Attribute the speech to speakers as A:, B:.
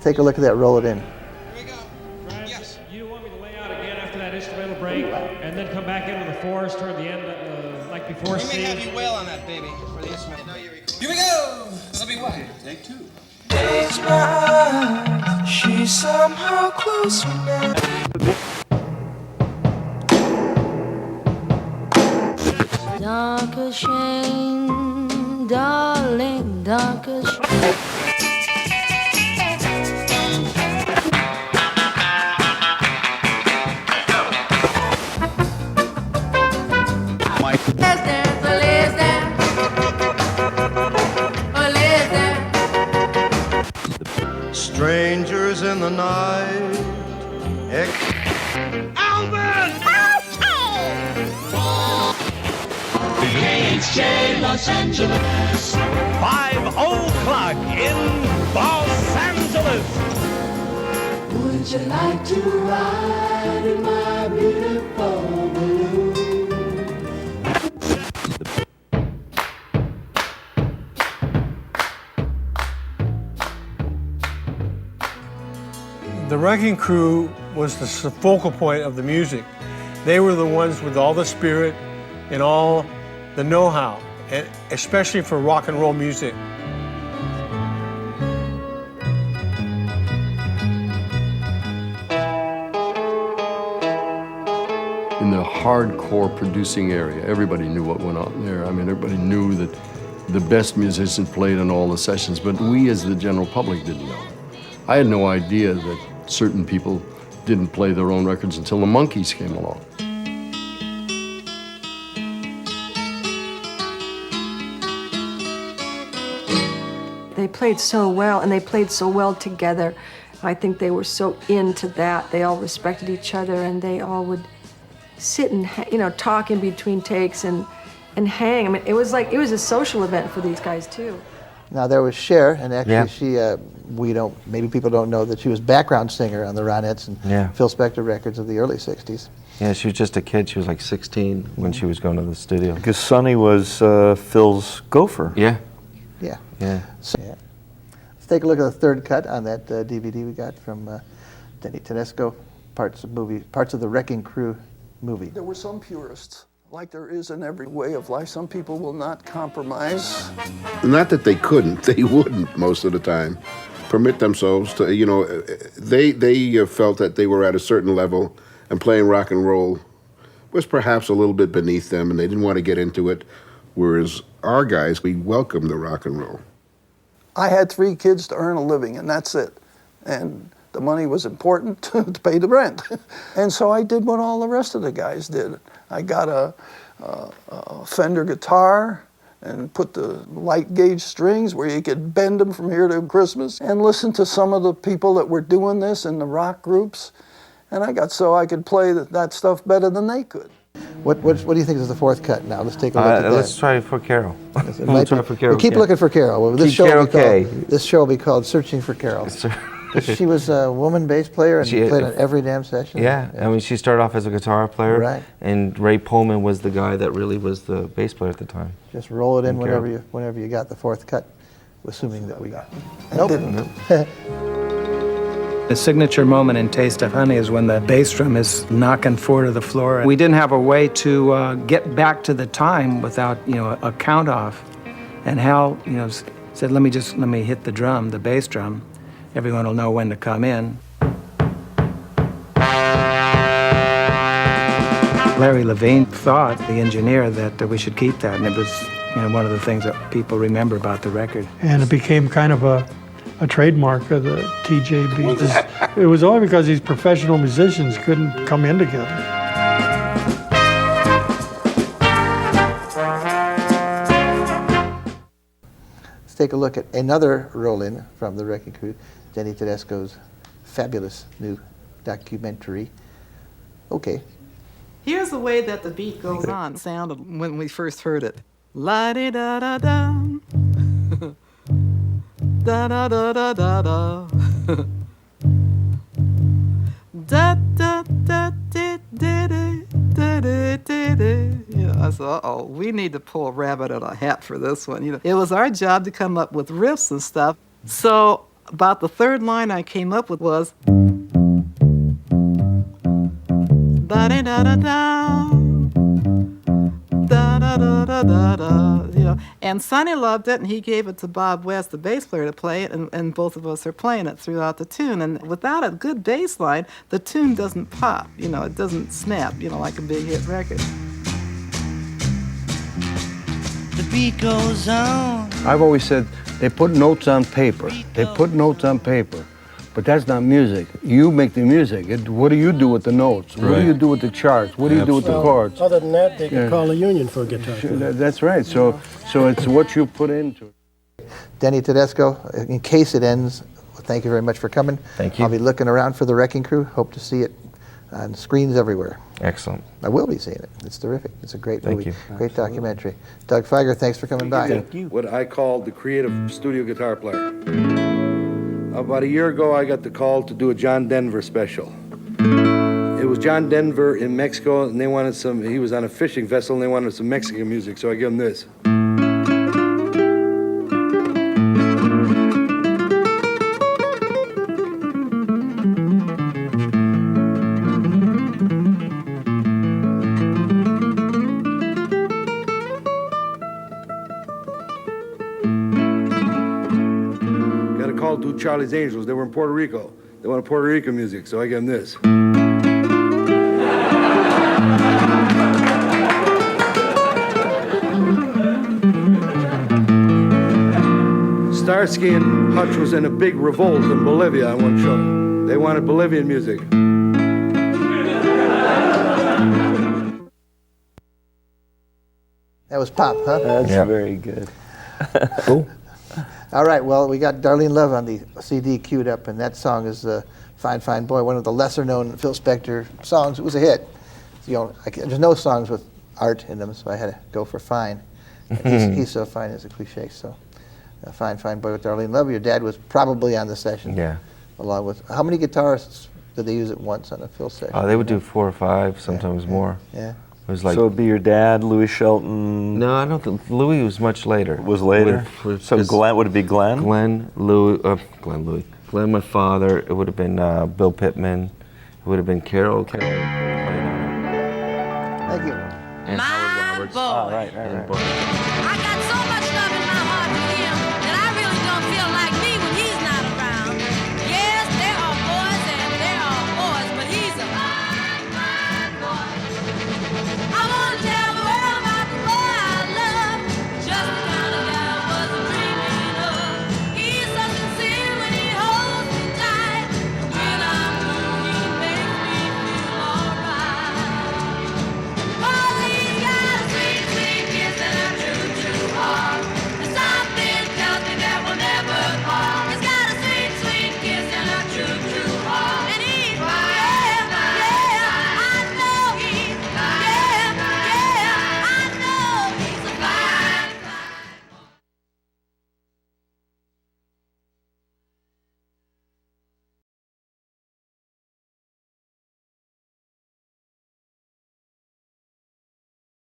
A: take a look at that. Roll it in.
B: Here we go. Yes.
C: You want me to lay out again after that instrumental break and then come back in with the fours toward the end, like before
B: We
C: C?
B: may have you wail on that, baby, for the instrument. Here we go. This'll be what?
D: Take two.
E: Days my eyes, she's somehow closer now.
F: Darker shame, darling, darker shame.
E: Strangers in the night.
G: KHJ Los Angeles. 5:00 in Los Angeles.
F: Would you like to ride in my beautiful balloon?
H: The Wrecking Crew was the focal point of the music. They were the ones with all the spirit and all the know-how, and especially for rock and roll music.
I: In the hardcore producing area, everybody knew what went on there. I mean, everybody knew that the best musicians played on all the sessions, but we as the general public didn't know. I had no idea that certain people didn't play their own records until the Monkees came along.
J: They played so well, and they played so well together. I think they were so into that. They all respected each other, and they all would sit and, talk in between takes and hang. I mean, it was a social event for these guys too.
A: Now there was Cher, and actually maybe people don't know that she was background singer on the Ronettes and Phil Spector records of the early 60s.
K: Yeah, she was just a kid. She was like 16 when she was going to the studio.
D: Because Sonny was Phil's gopher.
K: Yeah.
A: Yeah.
K: Yeah.
A: So, let's take a look at the third cut on that DVD we got from Denny Tedesco, parts of the Wrecking Crew movie.
L: There were some purists, like there is in every way of life. Some people will not compromise.
M: Not that they couldn't, they wouldn't most of the time permit themselves to, they felt that they were at a certain level and playing rock and roll was perhaps a little bit beneath them and they didn't want to get into it, whereas our guys, we welcomed the rock and roll.
L: I had 3 kids to earn a living, and that's it. And the money was important to pay the rent. And so I did what all the rest of the guys did. I got a Fender guitar and put the light gauge strings where you could bend them from here to Christmas and listen to some of the people that were doing this in the rock groups. And I got so I could play that stuff better than they could.
A: What do you think is the fourth cut now? Let's take a look at that.
K: Let's try for Carol.
A: We'll try for Carol. Keep looking for Carol. This show will be called Searching for Carol. She was a woman bass player and played on every damn session.
K: Yeah, I mean, she started off as a guitar player.
A: Right.
K: And Ray Pullman was the guy that really was the bass player at the time.
A: Just roll it in whenever you got the fourth cut, assuming that we got it.
L: Nope.
N: The signature moment in Taste of Honey is when the bass drum is knocking 4 to the floor. We didn't have a way to get back to the time without, a count off. And Hal, said, let me hit the drum, the bass drum. Everyone will know when to come in. Larry Levine thought, the engineer, that we should keep that, and it was one of the things that people remember about the record.
H: And it became kind of a trademark of the TJB. It was only because these professional musicians couldn't come in together.
A: Let's take a look at another roll-in from the Wrecking Crew, Denny Tedesco's fabulous new documentary. Okay.
O: Here's the way that the beat goes on. Sounded when we first heard it. La-di-da-da-da. Da-da-da-da-da-da. I thought, uh-oh, we need to pull a rabbit out of a hat for this one. It was our job to come up with riffs and stuff. So About the third line I came up with was da-da-da-da-da, da-da-da-da-da-da, you know. And Sonny loved it, and he gave it to Bob West, the bass player, to play it, and both of us are playing it throughout the tune. And without a good bass line, the tune doesn't pop, you know, it doesn't snap, you know, like a big hit record.
F: The beat goes on.
P: I've always said they put notes on paper. They put notes on paper. But that's not music. You make the music. What do you do with the notes? What do you do with the charts? What do you do with the chords?
Q: Other than that, they could call a union for a guitar.
P: That's right. So it's what you put into it.
A: Denny Tedesco, in case it ends, thank you very much for coming.
K: Thank you.
A: I'll be looking around for The Wrecking Crew. Hope to see it on screens everywhere.
K: Excellent.
A: I will be seeing it. It's terrific. It's a great movie.
K: Thank you.
A: Great documentary. Doug Fieger, thanks for coming by.
R: Thank you. What I call the creative studio guitar player. About a year ago, I got the call to do a John Denver special. It was John Denver in Mexico, and they wanted he was on a fishing vessel, and they wanted some Mexican music, so I gave him this. Do Charlie's Angels. They were in Puerto Rico. They wanted Puerto Rican music, so I gave them this. Starsky and Hutch was in a big revolt in Bolivia on one show. They wanted Bolivian music.
A: That was pop, huh?
D: That's very good.
A: Cool. All right, well, we got Darlene Love on the CD queued up, and that song is Fine, Fine Boy, one of the lesser-known Phil Spector songs. It was a hit. You know, there's no songs with art in them, so I had to go for Fine. He's so fine is a cliche, so Fine, Fine Boy with Darlene Love. Your dad was probably on the session.
K: Yeah.
A: Along with, how many guitarists did they use at once on a Phil session?
K: They would do 4 or 5, sometimes more.
A: Yeah.
K: It was like,
D: so it'd be your dad, Louis Shelton?
K: No, I don't think, Louis was much later.
D: Was later? So Glenn, would it be Glenn?
K: Glenn, Louis, Glenn, my father, it would have been Bill Pittman, it would have been Carol.
A: Thank you.
K: And Howard Roberts.
D: Oh, right.
K: And